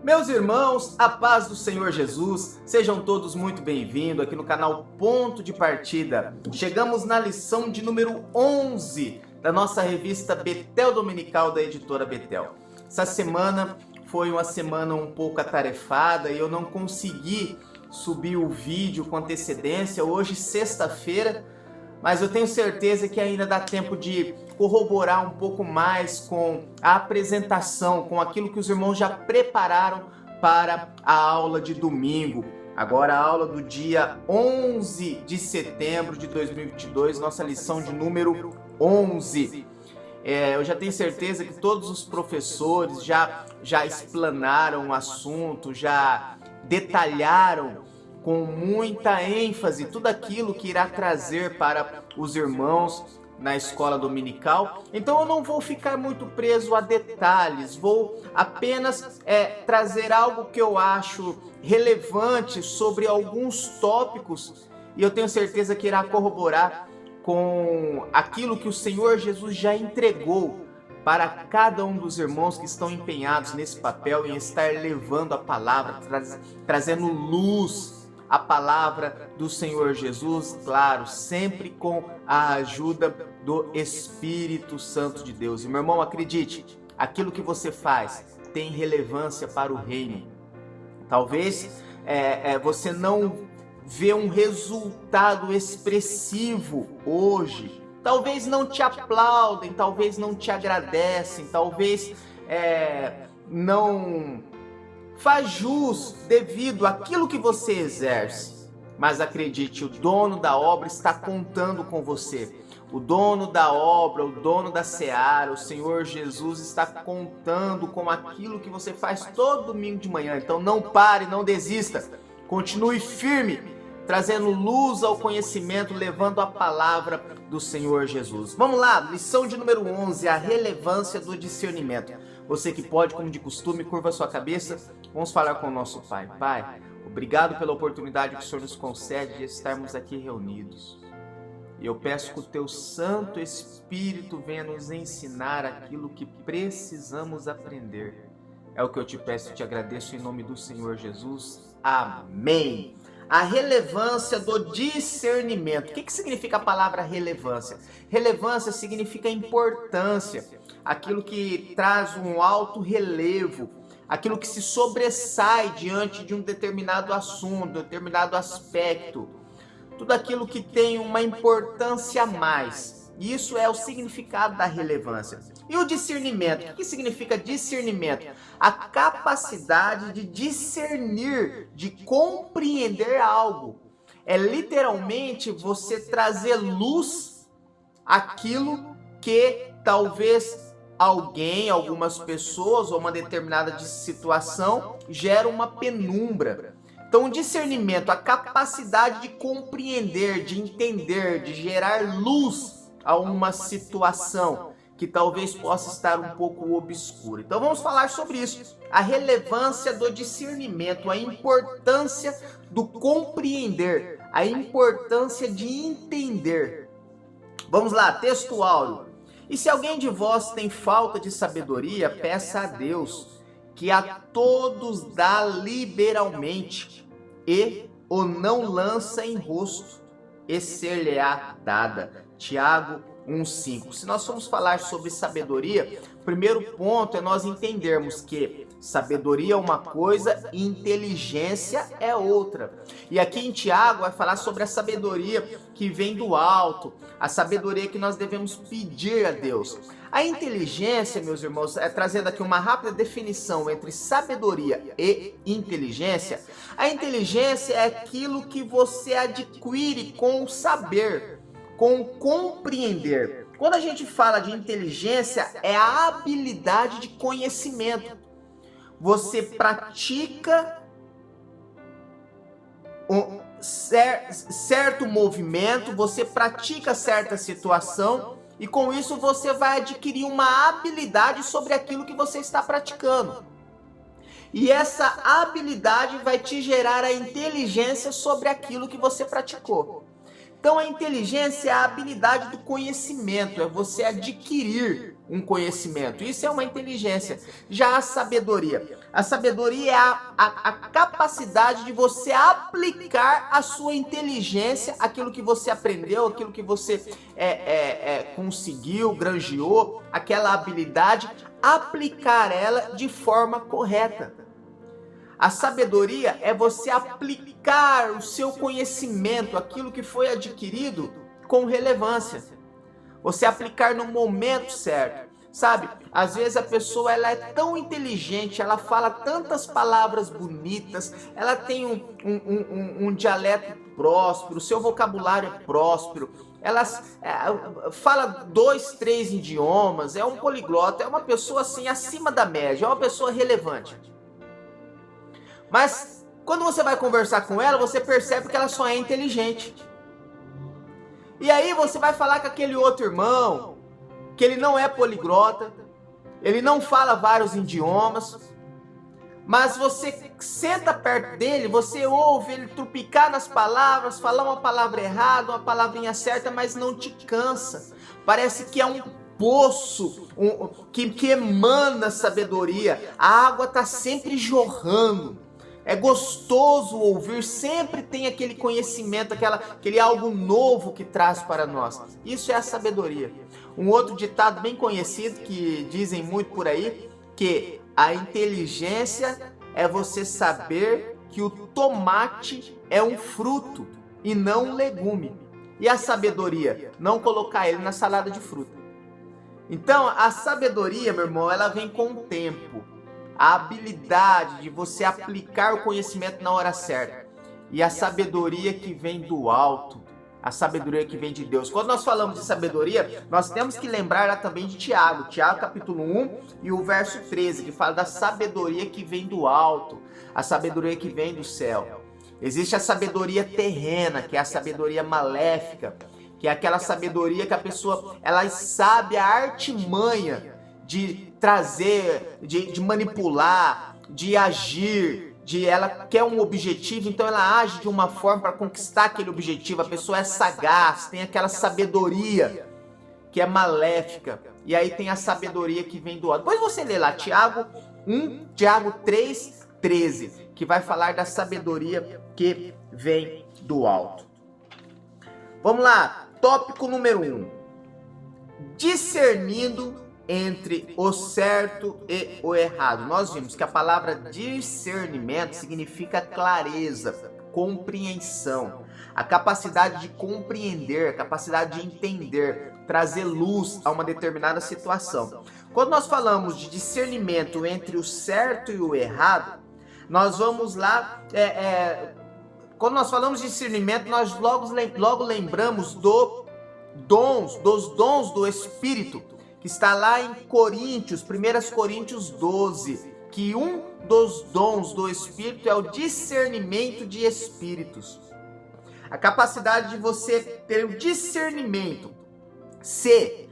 Meus irmãos, a paz do Senhor Jesus, sejam todos muito bem-vindos aqui no canal Ponto de Partida. Chegamos na lição de número 11 da nossa revista Betel Dominical da editora Betel. Essa semana foi uma semana um pouco atarefada e eu não consegui subir o vídeo com antecedência, hoje sexta-feira, mas eu tenho certeza que ainda dá tempo de corroborar um pouco mais com a apresentação, com aquilo que os irmãos já prepararam para a aula de domingo. Agora a aula do dia 11 de setembro de 2022, nossa lição de número 11. Eu já tenho certeza que todos os professores já explanaram o assunto, já detalharam com muita ênfase tudo aquilo que irá trazer para os irmãos na escola dominical. Então eu não vou ficar muito preso a detalhes, vou apenas trazer algo que eu acho relevante sobre alguns tópicos e eu tenho certeza que irá corroborar com aquilo que o Senhor Jesus já entregou para cada um dos irmãos que estão empenhados nesse papel em estar levando a palavra, trazendo luz a palavra do Senhor Jesus, claro, sempre com a ajuda do Espírito Santo de Deus. E meu irmão, acredite, aquilo que você faz tem relevância para o reino. Talvez você não vê um resultado expressivo hoje, talvez não te aplaudem, talvez não te agradecem, talvez não faz jus devido àquilo que você exerce. Mas acredite, o dono da obra está contando com você. O dono da obra, o dono da seara, o Senhor Jesus está contando com aquilo que você faz todo domingo de manhã. Então não pare, não desista. Continue firme, trazendo luz ao conhecimento, levando a palavra do Senhor Jesus. Vamos lá, lição de número 11, a relevância do discernimento. Você que pode, como de costume, curva sua cabeça. Vamos falar com o nosso Pai. Pai, obrigado pela oportunidade que o Senhor nos concede de estarmos aqui reunidos. E eu peço que o Teu Santo Espírito venha nos ensinar aquilo que precisamos aprender. É o que eu te peço e te agradeço em nome do Senhor Jesus. Amém. A relevância do discernimento. O que significa a palavra relevância? Relevância significa importância, aquilo que traz um alto relevo, aquilo que se sobressai diante de um determinado assunto, determinado aspecto, tudo aquilo que tem uma importância a mais. Isso é o significado da relevância. E o discernimento? O que significa discernimento? A capacidade de discernir, de compreender algo. É literalmente você trazer luz àquilo que talvez alguém, algumas pessoas ou uma determinada situação gera uma penumbra. Então o discernimento, a capacidade de compreender, de entender, de gerar luz a uma situação que talvez possa estar um pouco obscura. Então vamos falar sobre isso, a relevância do discernimento, a importância do compreender, a importância de entender. Vamos lá, texto áureo. E se alguém de vós tem falta de sabedoria, peça a Deus, que a todos dá liberalmente, e o não lança em rosto, e ser-lhe-á dada. Tiago 1,5. Se nós formos falar sobre sabedoria, o primeiro ponto é nós entendermos que sabedoria é uma coisa e inteligência é outra. E aqui em Tiago vai falar sobre a sabedoria que vem do alto, a sabedoria que nós devemos pedir a Deus. A inteligência, meus irmãos, trazendo aqui uma rápida definição entre sabedoria e inteligência. A inteligência é aquilo que você adquire com o saber, com compreender. Quando a gente fala de inteligência, é a habilidade de conhecimento. Você pratica um certo movimento, você pratica certa situação e com isso você vai adquirir uma habilidade sobre aquilo que você está praticando. E essa habilidade vai te gerar a inteligência sobre aquilo que você praticou. Então a inteligência é a habilidade do conhecimento, é você adquirir um conhecimento. Isso é uma inteligência. Já a sabedoria é a capacidade de você aplicar a sua inteligência, aquilo que você aprendeu, aquilo que você conseguiu, granjeou, aquela habilidade, aplicar ela de forma correta. A sabedoria é você aplicar o seu conhecimento, aquilo que foi adquirido, com relevância. Você aplicar no momento certo. Sabe, às vezes a pessoa ela é tão inteligente, ela fala tantas palavras bonitas, ela tem um dialeto próspero, seu vocabulário é próspero, ela fala 2, 3 idiomas, é um poliglota, é uma pessoa assim acima da média, é uma pessoa relevante. Mas quando você vai conversar com ela, você percebe que ela só é inteligente. E aí você vai falar com aquele outro irmão, que ele não é poliglota, ele não fala vários idiomas, mas você senta perto dele, você ouve ele trupicar nas palavras, falar uma palavra errada, uma palavrinha certa, mas não te cansa. Parece que é um poço que emana sabedoria, a água está sempre jorrando. É gostoso ouvir, sempre tem aquele conhecimento, aquele algo novo que traz para nós. Isso é a sabedoria. Um outro ditado bem conhecido, que dizem muito por aí, que a inteligência é você saber que o tomate é um fruto e não um legume. E a sabedoria? Não colocar ele na salada de fruta. Então, a sabedoria, meu irmão, ela vem com o tempo. A habilidade de você aplicar o conhecimento na hora certa. E a sabedoria que vem do alto. A sabedoria que vem de Deus. Quando nós falamos de sabedoria, nós temos que lembrar também de Tiago. Tiago capítulo 1 e o verso 13, que fala da sabedoria que vem do alto. A sabedoria que vem do céu. Existe a sabedoria terrena, que é a sabedoria maléfica. Que é aquela sabedoria que a pessoa, ela sabe a artimanha de trazer, de manipular, de agir, ela quer um objetivo, então ela age de uma forma para conquistar aquele objetivo. A pessoa é sagaz, tem aquela sabedoria que é maléfica, e aí tem a sabedoria que vem do alto. Depois você lê lá Tiago 1, Tiago 3, 13, que vai falar da sabedoria que vem do alto. Vamos lá, tópico número 1. Discernindo entre o certo e o errado. Nós vimos que a palavra discernimento significa clareza, compreensão, a capacidade de compreender, a capacidade de entender, trazer luz a uma determinada situação. Quando nós falamos de discernimento entre o certo e o errado, nós vamos lá, quando nós falamos de discernimento, nós logo lembramos dos dons do Espírito, que está lá em Coríntios, 1 Coríntios 12, que um dos dons do Espírito é o discernimento de espíritos. A capacidade de você ter o discernimento, se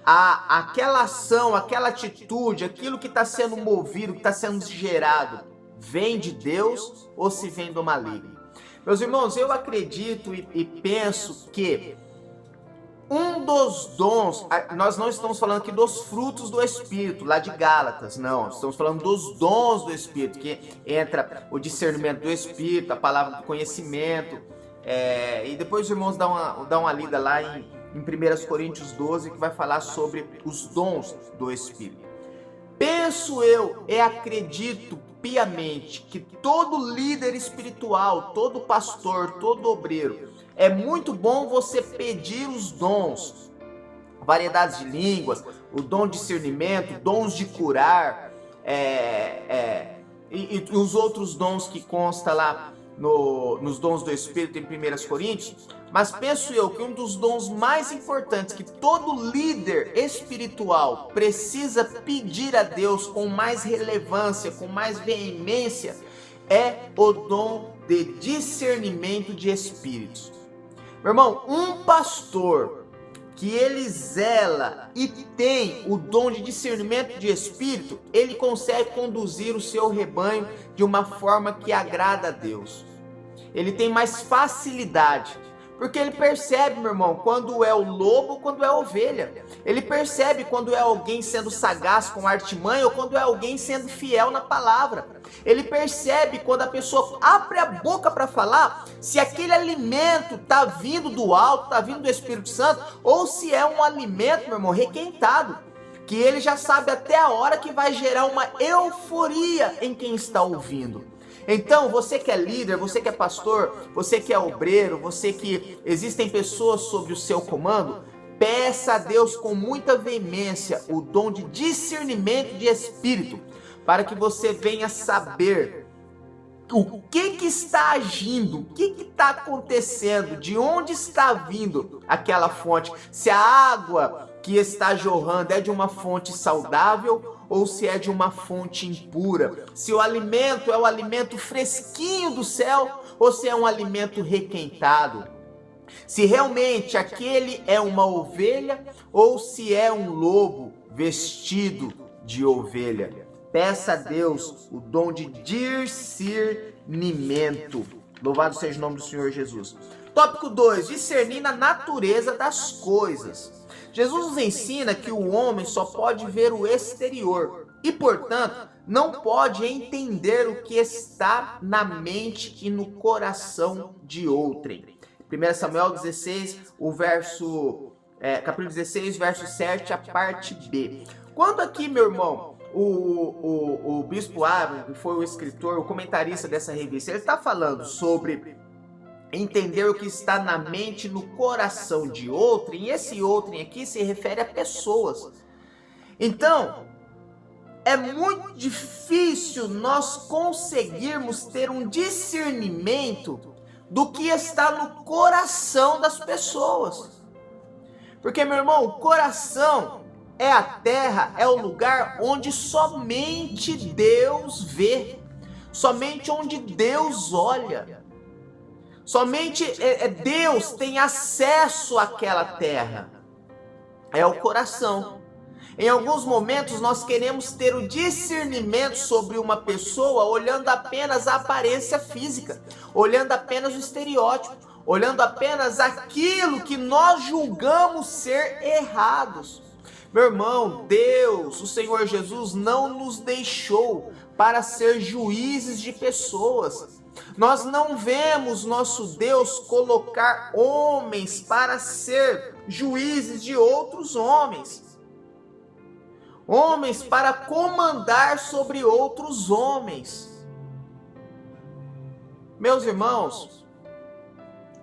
aquela ação, aquela atitude, aquilo que está sendo movido, que está sendo gerado, vem de Deus ou se vem do maligno. Meus irmãos, eu acredito e penso que um dos dons, nós não estamos falando aqui dos frutos do Espírito, lá de Gálatas, não. Estamos falando dos dons do Espírito, que entra o discernimento do Espírito, a palavra do conhecimento. E depois os irmãos dão uma lida lá em 1 Coríntios 12, que vai falar sobre os dons do Espírito. Penso eu e acredito piamente que todo líder espiritual, todo pastor, todo obreiro, é muito bom você pedir os dons, variedades de línguas, o dom de discernimento, dons de curar, e os outros dons que consta lá nos dons do Espírito em 1 Coríntios. Mas penso eu que um dos dons mais importantes que todo líder espiritual precisa pedir a Deus com mais relevância, com mais veemência, é o dom de discernimento de espíritos. Meu irmão, um pastor que ele zela e tem o dom de discernimento de espírito, ele consegue conduzir o seu rebanho de uma forma que agrada a Deus. Ele tem mais facilidade, Porque ele percebe, meu irmão, quando é o lobo, quando é a ovelha. Ele percebe quando é alguém sendo sagaz com artimanha ou quando é alguém sendo fiel na palavra. Ele percebe quando a pessoa abre a boca para falar se aquele alimento está vindo do alto, está vindo do Espírito Santo, ou se é um alimento, meu irmão, requentado. Que ele já sabe até a hora que vai gerar uma euforia em quem está ouvindo. Então, você que é líder, você que é pastor, você que é obreiro, você que existem pessoas sob o seu comando, peça a Deus com muita veemência o dom de discernimento de espírito, para que você venha saber o que está agindo, o que está acontecendo, de onde está vindo aquela fonte, se a água que está jorrando é de uma fonte saudável ou se é de uma fonte impura, se o alimento é o alimento fresquinho do céu ou se é um alimento requentado, se realmente aquele é uma ovelha ou se é um lobo vestido de ovelha. Peça a Deus o dom de discernimento. Louvado seja o nome do Senhor Jesus. Tópico 2. Discernir na natureza das coisas. Jesus nos ensina que o homem só pode ver o exterior e, portanto, não pode entender o que está na mente e no coração de outrem. 1 Samuel 16, capítulo 16, verso 7, a parte B. Quando aqui, meu irmão, o Bispo Aaron, que foi o escritor, o comentarista dessa revista, ele está falando sobre entender o que está na mente e no coração de outrem, e esse outrem aqui se refere a pessoas. Então, é muito difícil nós conseguirmos ter um discernimento do que está no coração das pessoas. Porque, meu irmão, o coração é a terra, é o lugar onde somente Deus vê, somente onde Deus olha. Somente Deus tem acesso àquela terra. É o coração. Em alguns momentos nós queremos ter o discernimento sobre uma pessoa olhando apenas a aparência física, olhando apenas o estereótipo, olhando apenas aquilo que nós julgamos ser errados. Meu irmão, Deus, o Senhor Jesus, não nos deixou para ser juízes de pessoas. Nós não vemos nosso Deus colocar homens para ser juízes de outros homens. Homens para comandar sobre outros homens. Meus irmãos,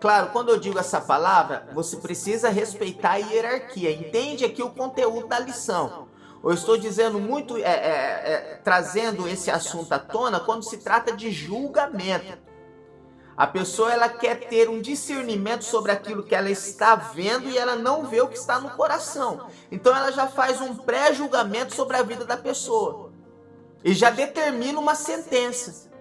claro, quando eu digo essa palavra, você precisa respeitar a hierarquia. Entende aqui o conteúdo da lição. Eu estou dizendo muito, trazendo esse assunto à tona quando se trata de julgamento. A pessoa ela quer ter um discernimento sobre aquilo que ela está vendo e ela não vê o que está no coração. Então ela já faz um pré-julgamento sobre a vida da pessoa e já determina uma sentença.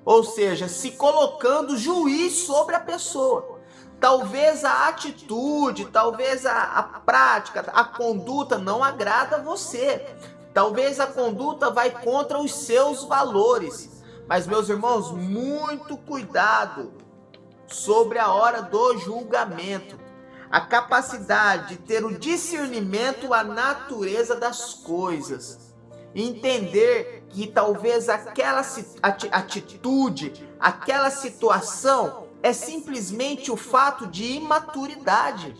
Ou seja, se colocando juiz sobre a pessoa. Talvez a atitude, talvez a prática, a conduta não agrada a você. Talvez a conduta vai contra os seus valores. Mas, meus irmãos, muito cuidado sobre a hora do julgamento. A capacidade de ter o discernimento à natureza das coisas. Entender que talvez aquela atitude, aquela situação é simplesmente o fato de imaturidade.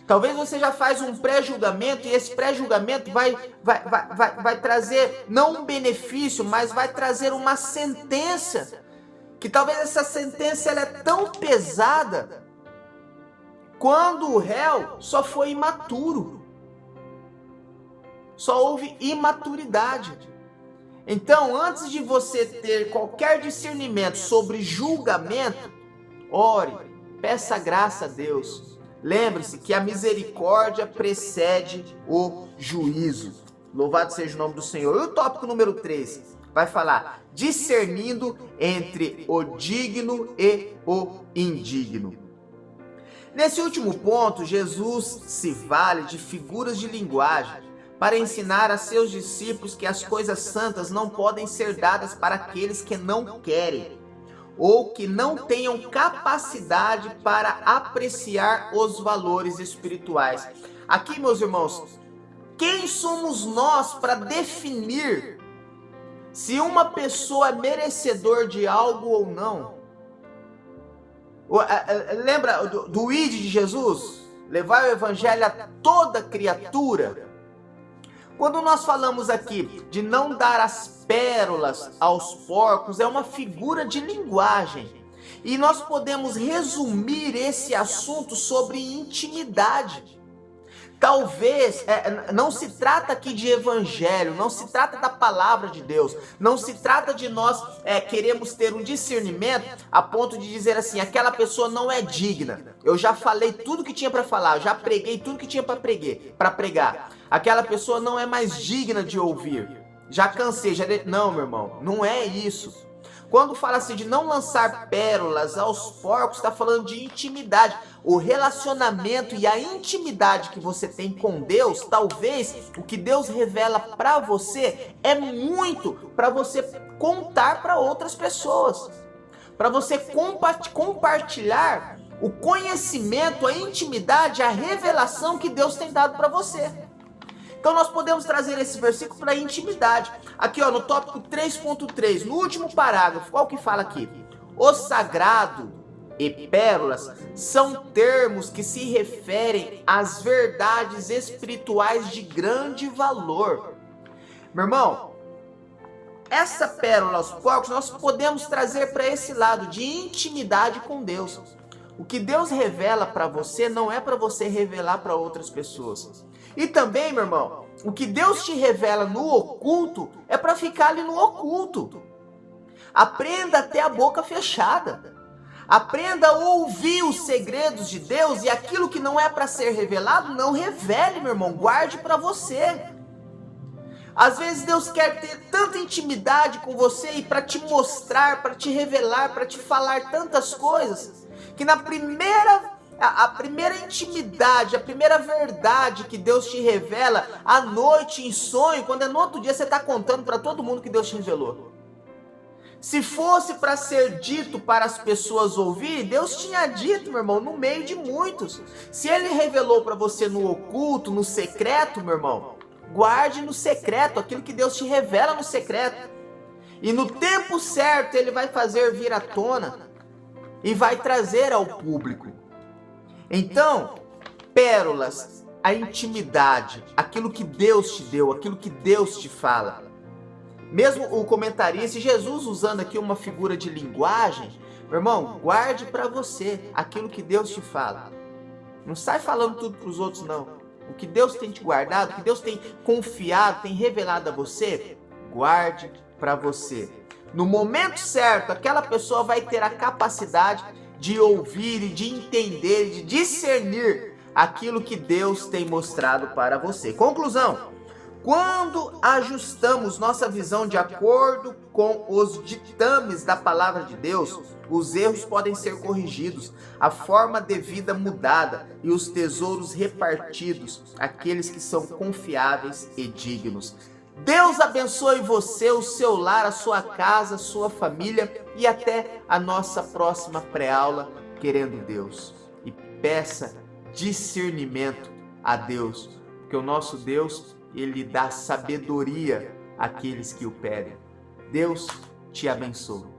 Talvez você já faz um pré-julgamento e esse pré-julgamento vai trazer não um benefício, mas vai trazer uma sentença. Que talvez essa sentença ela é tão pesada quando o réu só foi imaturo. Só houve imaturidade. Então, antes de você ter qualquer discernimento sobre julgamento, ore, peça graça a Deus. Lembre-se que a misericórdia precede o juízo. Louvado seja o nome do Senhor. E o tópico número 3 vai falar discernindo entre o digno e o indigno. Nesse último ponto, Jesus se vale de figuras de linguagem para ensinar a seus discípulos que as coisas santas não podem ser dadas para aqueles que não querem. ou que não tenham capacidade para apreciar os valores espirituais. Aqui, meus irmãos, quem somos nós para definir se uma pessoa é merecedor de algo ou não? Lembra do ID de Jesus? Levar o evangelho a toda criatura. Quando nós falamos aqui de não dar as pérolas aos porcos, é uma figura de linguagem. E nós podemos resumir esse assunto sobre intimidade. Talvez, não se trata aqui de evangelho, não se trata da palavra de Deus, não se trata de nós queremos ter um discernimento a ponto de dizer assim, aquela pessoa não é digna. Eu já falei tudo que tinha para falar, eu já preguei tudo que tinha para pregar. Aquela pessoa não é mais digna de ouvir. Já cansei, Não, meu irmão, não é isso. Quando fala assim de não lançar pérolas aos porcos, está falando de intimidade. O relacionamento e a intimidade que você tem com Deus, talvez o que Deus revela para você é muito para você contar para outras pessoas. Para você compartilhar o conhecimento, a intimidade, a revelação que Deus tem dado para você. Então nós podemos trazer esse versículo para a intimidade. Aqui no tópico 3.3, no último parágrafo, qual que fala aqui? O sagrado e pérolas são termos que se referem às verdades espirituais de grande valor. Meu irmão, essa pérola aos porcos nós podemos trazer para esse lado de intimidade com Deus. O que Deus revela para você não é para você revelar para outras pessoas. E também, meu irmão, o que Deus te revela no oculto é para ficar ali no oculto. Aprenda a ter a boca fechada. Aprenda a ouvir os segredos de Deus e aquilo que não é para ser revelado, não revele, meu irmão, guarde para você. Às vezes Deus quer ter tanta intimidade com você e para te mostrar, para te revelar, para te falar tantas coisas, que na a primeira intimidade, a primeira verdade que Deus te revela à noite em sonho, quando é no outro dia você está contando para todo mundo que Deus te revelou. Se fosse para ser dito para as pessoas ouvir, Deus tinha dito, meu irmão, no meio de muitos. Se Ele revelou para você no oculto, no secreto, meu irmão, guarde no secreto aquilo que Deus te revela no secreto. E no tempo certo Ele vai fazer vir à tona e vai trazer ao público. Então, pérolas, a intimidade, aquilo que Deus te deu, aquilo que Deus te fala. Mesmo o comentarista, Jesus usando aqui uma figura de linguagem, meu irmão, guarde para você aquilo que Deus te fala. Não sai falando tudo para os outros, não. O que Deus tem te guardado, o que Deus tem confiado, tem revelado a você, guarde para você. No momento certo, aquela pessoa vai ter a capacidade de ouvir e de entender, de discernir aquilo que Deus tem mostrado para você. Conclusão: quando ajustamos nossa visão de acordo com os ditames da palavra de Deus, os erros podem ser corrigidos, a forma devida mudada e os tesouros repartidos, aqueles que são confiáveis e dignos. Deus abençoe você, o seu lar, a sua casa, a sua família e até a nossa próxima pré-aula, querendo Deus. E peça discernimento a Deus, porque o nosso Deus, Ele dá sabedoria àqueles que o pedem. Deus te abençoe.